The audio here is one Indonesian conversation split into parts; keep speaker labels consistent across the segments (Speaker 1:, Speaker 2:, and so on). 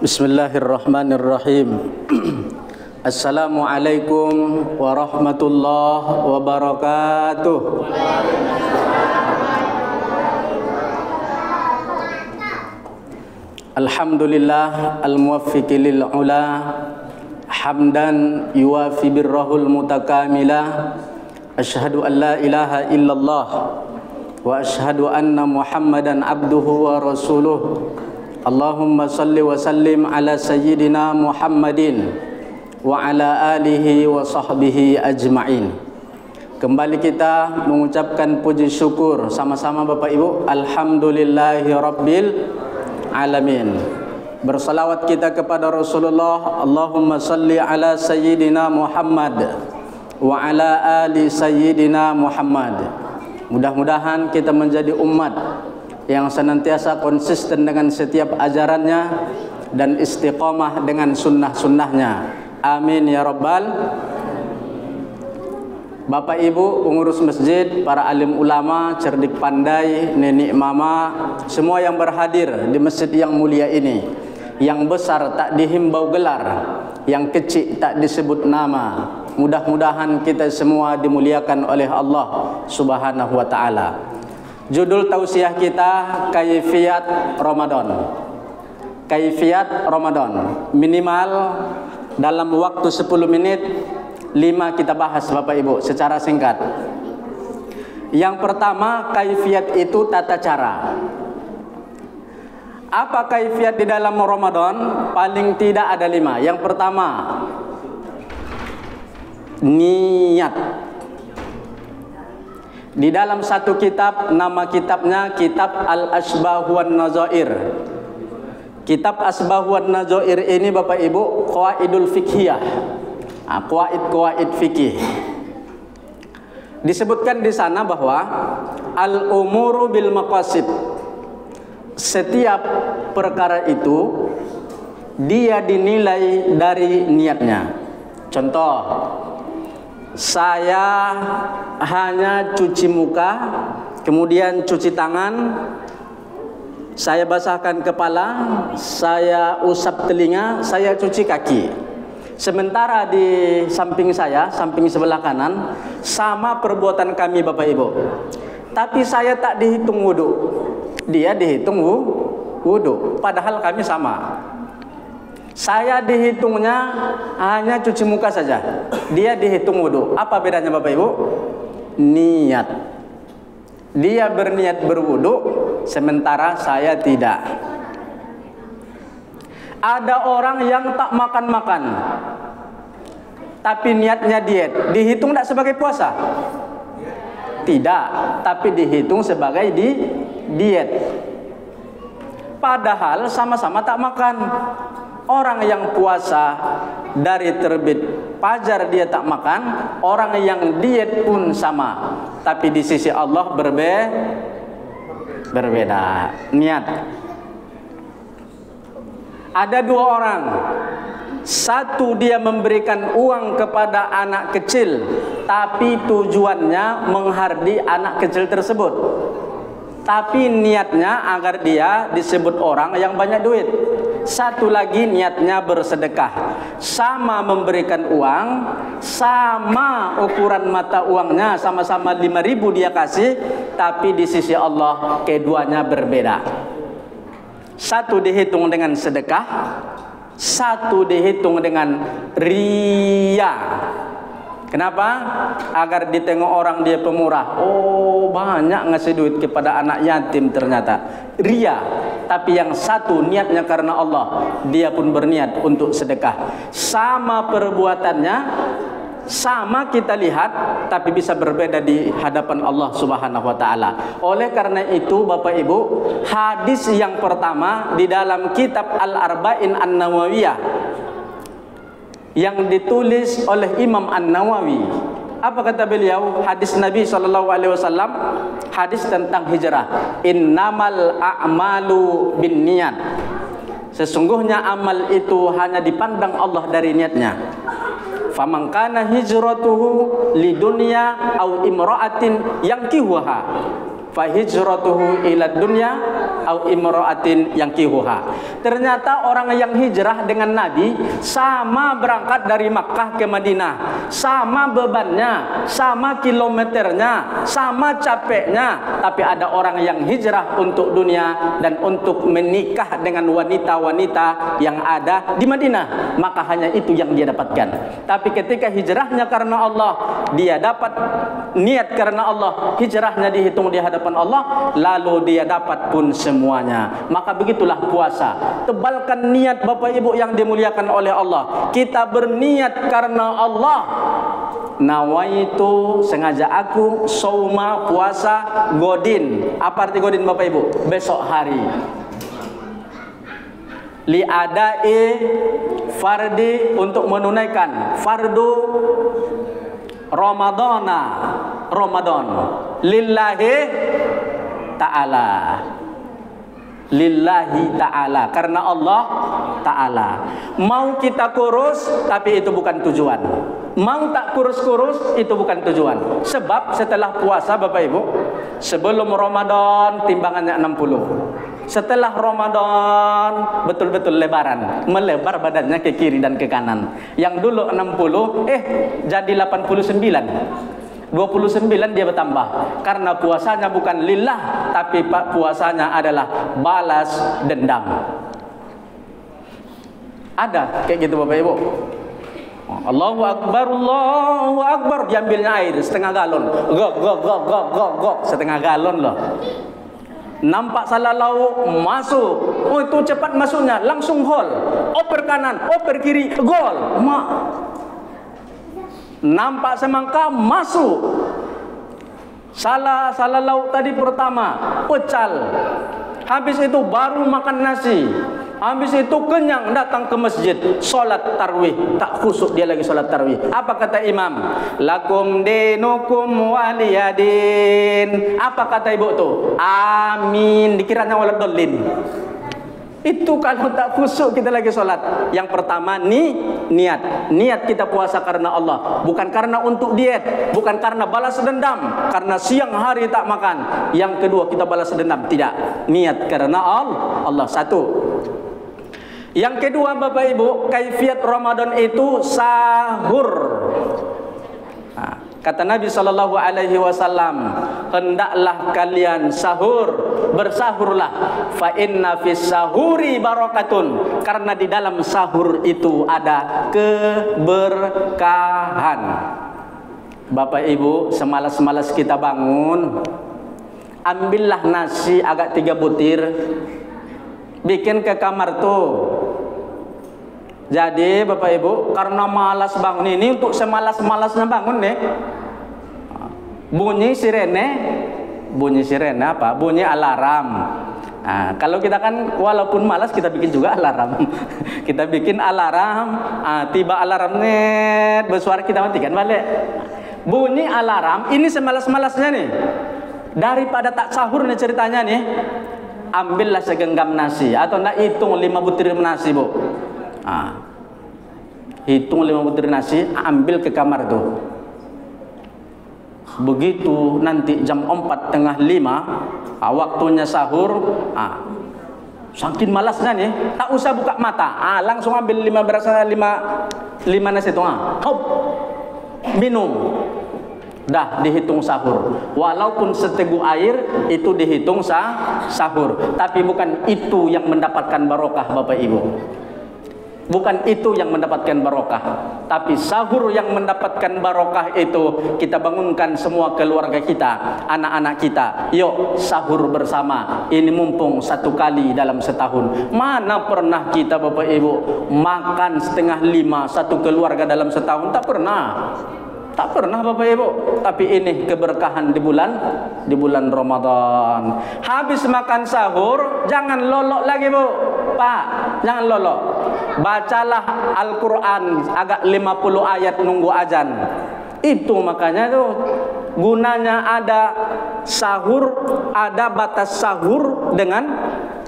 Speaker 1: Bismillahirrahmanirrahim. Assalamualaikum warahmatullahi wabarakatuh. Alhamdulillah al-muwaffiqi lil ula hamdan yuwafi birrahul mutakamila. Asyhadu an la ilaha illallah wa asyhadu anna Muhammadan abduhu wa rasuluh. Allahumma salli wa sallim ala sayyidina Muhammadin wa ala alihi wa sahbihi ajma'in. Kembali kita mengucapkan puji syukur sama-sama Bapak Ibu. Alhamdulillahi rabbil alamin. Bersalawat kita kepada Rasulullah. Allahumma salli ala sayyidina Muhammad wa ala ali sayyidina Muhammad. Mudah-mudahan kita menjadi umat yang senantiasa konsisten dengan setiap ajarannya dan istiqamah dengan sunnah-sunnahnya. Amin ya rabbal. Bapak Ibu pengurus masjid, para alim ulama, cerdik pandai, nenek mama, semua yang berhadir di masjid yang mulia ini. Yang besar tak dihimbau gelar, yang kecil tak disebut nama. Mudah-mudahan kita semua dimuliakan oleh Allah Subhanahu wa taala. Judul tausiah kita Kaifiyat Ramadan. Kaifiyat Ramadan. Minimal dalam waktu 10 menit 5 kita bahas Bapak Ibu secara singkat. Yang pertama, kaifiyat itu tata cara. Apa kaifiyat di dalam Ramadan? Paling tidak ada 5. Yang pertama, niat. Di dalam satu kitab, nama kitabnya Kitab Al-Asbah wan Nazair. Kitab Asbah wan Nazair ini Bapak Ibu qawaidul fiqhiyah. Qawaid fikih. Disebutkan di sana bahwa al-umuru bil maqasid. Setiap perkara itu dia dinilai dari niatnya. Contoh, saya hanya cuci muka, kemudian cuci tangan, saya basahkan kepala, saya usap telinga, saya cuci kaki. Sementara di samping saya, samping sebelah kanan, sama perbuatan kami Bapak Ibu. Tapi saya tak dihitung wudu, dia dihitung wudu, padahal kami sama. Saya dihitungnya hanya cuci muka saja, dia dihitung wudu. Apa bedanya Bapak Ibu? Niat. Dia berniat berwudu, sementara saya tidak. Ada orang yang tak makan-makan, tapi niatnya diet. Dihitung tidak sebagai puasa? Tidak, tapi dihitung sebagai diet. Padahal sama-sama tak makan. Orang yang puasa dari terbit fajar dia tak makan, orang yang diet pun sama, tapi di sisi Allah berbeda niat. Ada 2 orang, satu dia memberikan uang kepada anak kecil, tapi tujuannya menghardi anak kecil tersebut, tapi niatnya agar dia disebut orang yang banyak duit. Satu lagi niatnya bersedekah, sama memberikan uang, sama ukuran mata uangnya, sama-sama 5.000 dia kasih, tapi di sisi Allah keduanya berbeda. Satu dihitung dengan sedekah, satu dihitung dengan riya. Kenapa? Agar ditengok orang dia pemurah. Oh, banyak ngasih duit kepada anak yatim ternyata. Riya. Tapi yang satu niatnya karena Allah, dia pun berniat untuk sedekah. Sama perbuatannya, sama kita lihat, tapi bisa berbeda di hadapan Allah Subhanahu wa taala. Oleh karena itu Bapak Ibu, hadis yang pertama di dalam kitab Al-Arba'in An-Nawawiyah yang ditulis oleh Imam An-Nawawi. Apa kata beliau? Hadis Nabi SAW, hadis tentang hijrah. Innamal a'malu bin niat. Sesungguhnya amal itu hanya dipandang Allah dari niatnya. Faman kana hijratuhu lidunya au imra'atin yankihuha fahijratuhu ila dunya au imra'atin yankihuha. Ternyata orang yang hijrah dengan Nabi sama berangkat dari Makkah ke Madinah, sama bebannya, sama kilometernya, sama capeknya, tapi ada orang yang hijrah untuk dunia dan untuk menikah dengan wanita-wanita yang ada di Madinah, maka hanya itu yang dia dapatkan. Tapi ketika hijrahnya karena Allah, dia dapat niat karena Allah, hijrahnya dihitung di hadapan Allah, lalu dia dapat pun semuanya. Maka begitulah puasa. Tebalkan niat Bapak Ibu yang dimuliakan oleh Allah. Kita berniat karena Allah. Nawaitu, sengaja aku sauma, puasa godin. Apa arti godin Bapak Ibu? Besok hari. Li'adai fardi, untuk menunaikan fardu Ramadan lillahi ta'ala, lillahi ta'ala, karena Allah ta'ala. Mau kita kurus tapi itu bukan tujuan, mau tak kurus-kurus itu bukan tujuan. Sebab setelah puasa Bapak Ibu, sebelum Ramadan timbangannya 60, setelah Ramadan betul-betul lebaran, melebar badannya ke kiri dan ke kanan. Yang dulu 60 jadi 89, 29 dia bertambah, karena puasanya bukan lillah, tapi puasanya adalah balas dendam. Ada kayak gitu Bapak Ibu. Allahu Akbar, Allahu Akbar, diambilnya air setengah galon, gok, setengah galon loh. Nampak salah lauk, masuk. Oh itu cepat masuknya, langsung gol. Oper kanan, oper kiri, gol. Nampak semangka, masuk. Salah lauk tadi pertama, pecal. Habis itu baru makan nasi. Habis itu kenyang, datang ke masjid, solat tarwih, tak khusyuk dia lagi solat tarwih. Apa kata imam? Lakum dinukum waliyadin. Apa kata ibu tuh? Amin. Dikiranya waladolin. Itu kalau tak khusyuk kita lagi solat. Yang pertama niat kita puasa karena Allah, bukan karena untuk diet, bukan karena balas dendam, karena siang hari tak makan. Yang kedua kita balas dendam, tidak, niat karena Allah. Satu. Yang kedua Bapak Ibu, kaifiat Ramadan itu sahur. Kata Nabi sallallahu alaihi wasallam, hendaklah kalian sahur, bersahurlah, fa inna fis sahuri barakatun, karena di dalam sahur itu ada keberkahan. Bapak Ibu, semalas-malas kita bangun, ambillah nasi agak 3 butir, bikin ke kamar tuh. Jadi Bapak Ibu, karena malas bangun ini, untuk semalas-malasnya bangun deh, bunyi sirene apa? Bunyi alarm. Nah, kalau kita kan walaupun malas kita bikin juga alarm. Kita bikin alarm, tiba alarm net bersuara kita matikan balik. Bunyi alarm, ini semalas-malasnya nih. Daripada tak sahur nih ceritanya nih, ambillah segenggam nasi, atau nak hitung 5 butir nasi Bu. Hitung 5 butir nasi, ambil ke kamar tuh. Begitu nanti jam 4:30 waktunya sahur, saking malasnya nih, tak usah buka mata, langsung ambil 5 nasi itu, hop, minum. Dah dihitung sahur. Walaupun seteguk air itu dihitung sahur, tapi bukan itu yang mendapatkan barokah Bapak Ibu. Bukan itu yang mendapatkan barokah, tapi sahur yang mendapatkan barokah itu. Kita bangunkan semua keluarga kita, anak-anak kita, yuk sahur bersama. Ini mumpung 1 kali dalam setahun. Mana pernah kita Bapak Ibu makan 4:30 satu keluarga dalam setahun? Tak pernah. Tak pernah Bapak Ibu. Tapi ini keberkahan di bulan Ramadan. Habis makan sahur, jangan lolok lagi Bu. Pak, jangan lolok. Bacalah Al-Quran agak 50 ayat nunggu azan. Itu makanya tuh gunanya ada sahur, ada batas sahur dengan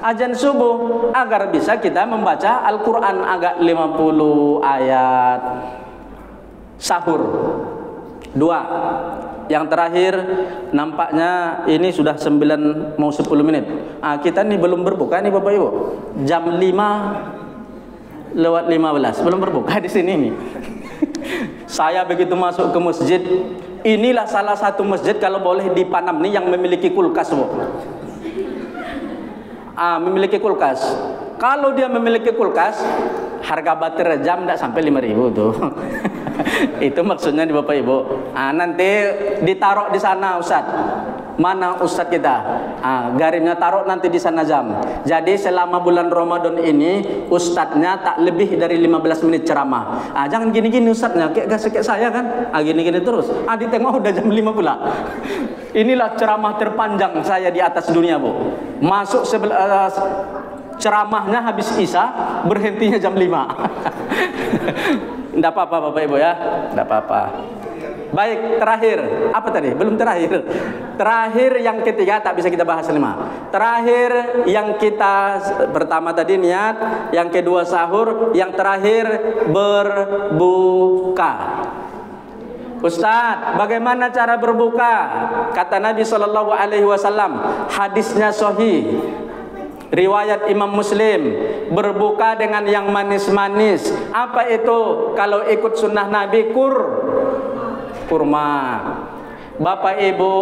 Speaker 1: azan subuh, agar bisa kita membaca Al-Quran agak 50 ayat. Sahur. 2. Yang terakhir, nampaknya ini sudah 9 mau 10 menit. Kita nih belum berbuka nih Bapak Ibu. Jam 5 lewat 15 belum berbuka di sini nih. Saya begitu masuk ke masjid, inilah salah satu masjid kalau boleh di Panam nih yang memiliki kulkas, Bu. Memiliki kulkas. Kalau dia memiliki kulkas, harga baterai jam tidak sampai 5.000 tuh. Itu maksudnya di Bapak Ibu. Nanti ditaruh di sana Ustaz. Mana Ustaz kita? Garimnya taruh nanti di sana jam. Jadi selama bulan Ramadan ini Ustadznya tak lebih dari 15 menit ceramah. Jangan gini-gini Ustadznya, kayak saya kan. Gini-gini terus. Ditengok udah jam 5 pula. Inilah ceramah terpanjang saya di atas dunia, Bu. Masuk ceramahnya habis Isya, berhentinya jam 5. Tidak apa-apa Bapak Ibu ya, tidak apa-apa. Baik, terakhir. Apa tadi? Belum terakhir. Terakhir yang ketiga, tak bisa kita bahas 5. Terakhir yang kita, pertama tadi niat, yang kedua sahur, yang terakhir berbuka. Ustaz, bagaimana cara berbuka? Kata Nabi SAW, hadisnya sahih, riwayat Imam Muslim, berbuka dengan yang manis-manis. Apa itu? Kalau ikut sunnah Nabi, kurma. Bapak Ibu,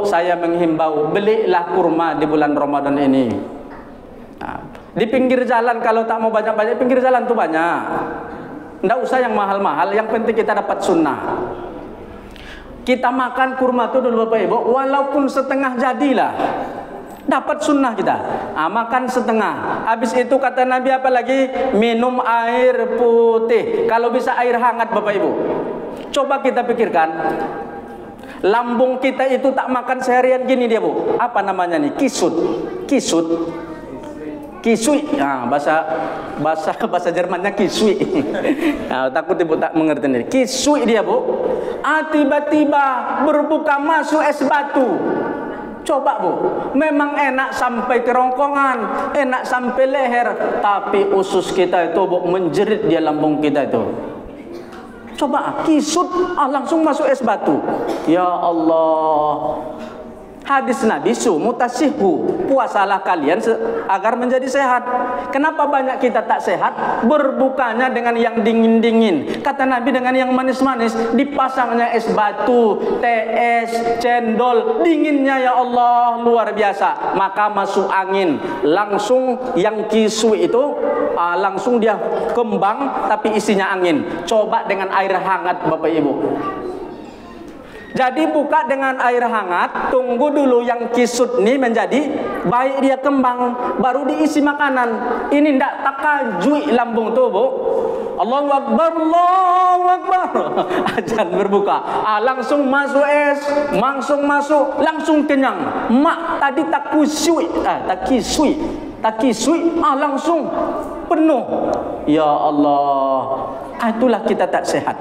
Speaker 1: saya menghimbau, belilah kurma di bulan Ramadan ini. Di pinggir jalan, kalau tak mau banyak-banyak, pinggir jalan tuh banyak. Tidak usah yang mahal-mahal, yang penting kita dapat sunnah. Kita makan kurma itu dulu Bapak Ibu, walaupun setengah jadilah, dapat sunnah kita. Makan setengah. Habis itu kata Nabi apa lagi? Minum air putih. Kalau bisa air hangat Bapak Ibu. Coba kita pikirkan, lambung kita itu tak makan seharian gini dia Bu. Apa namanya nih? Kisut. Kisui. Bahasa Jermannya kisui. Takut Ibu tak mengerti nih. Kisui dia Bu. Tiba-tiba berbuka masuk es batu. Coba Bu, memang enak sampai kerongkongan, enak sampai leher, tapi usus kita itu Bu menjerit di lambung kita itu. Coba kisut, langsung masuk es batu. Ya Allah. Hadis Nabi, sumu tasihhu, puasalah kalian agar menjadi sehat. Kenapa banyak kita tak sehat? Berbukanya dengan yang dingin-dingin. Kata Nabi dengan yang manis-manis, dipasangnya es batu, teh es, cendol, dinginnya ya Allah luar biasa. Maka masuk angin, langsung yang kisu itu langsung dia kembang tapi isinya angin. Coba dengan air hangat Bapak Ibu. Jadi buka dengan air hangat, tunggu dulu yang kisut ini menjadi baik, dia kembang, baru diisi makanan. Ini ndak takajui lambung tuh Bu. Allahu Akbar, Allahu Akbar. Azan berbuka. Langsung masuk es, langsung masuk, langsung kenyang. Mak tadi tak kisui, langsung penuh. Ya Allah, itulah kita tak sehat.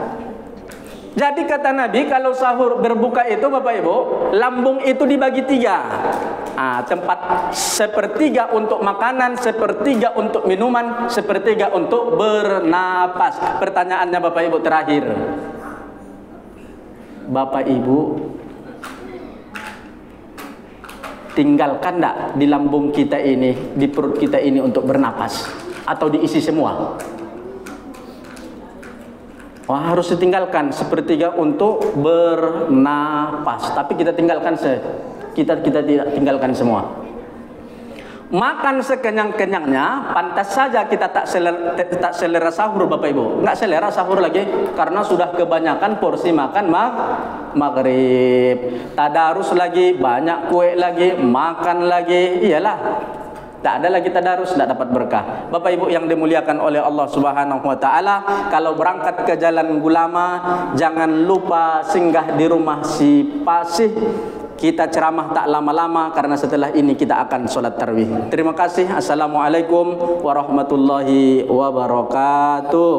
Speaker 1: Jadi kata Nabi, kalau sahur berbuka itu Bapak Ibu, lambung itu dibagi 3. Tempat sepertiga untuk makanan, sepertiga untuk minuman, sepertiga untuk bernapas. Pertanyaannya Bapak Ibu terakhir, Bapak Ibu tinggalkan enggak di lambung kita ini, di perut kita ini untuk bernapas, atau diisi semua? Harus ditinggalkan sepertiga untuk bernapas. Tapi kita tinggalkan kita tidak tinggalkan semua. Makan sekenyang-kenyangnya, pantas saja kita tak selera sahur Bapak Ibu. Enggak selera sahur lagi karena sudah kebanyakan porsi makan maghrib. Tadarus lagi, banyak kue lagi, makan lagi. Iyalah. Tak ada lagi tadarus, tidak dapat berkah. Bapak Ibu yang dimuliakan oleh Allah Subhanahu wa taala, kalau berangkat ke jalan Gulama, jangan lupa singgah di rumah si Pasih. Kita ceramah tak lama-lama karena setelah ini kita akan sholat tarawih. Terima kasih. Assalamualaikum warahmatullahi wabarakatuh.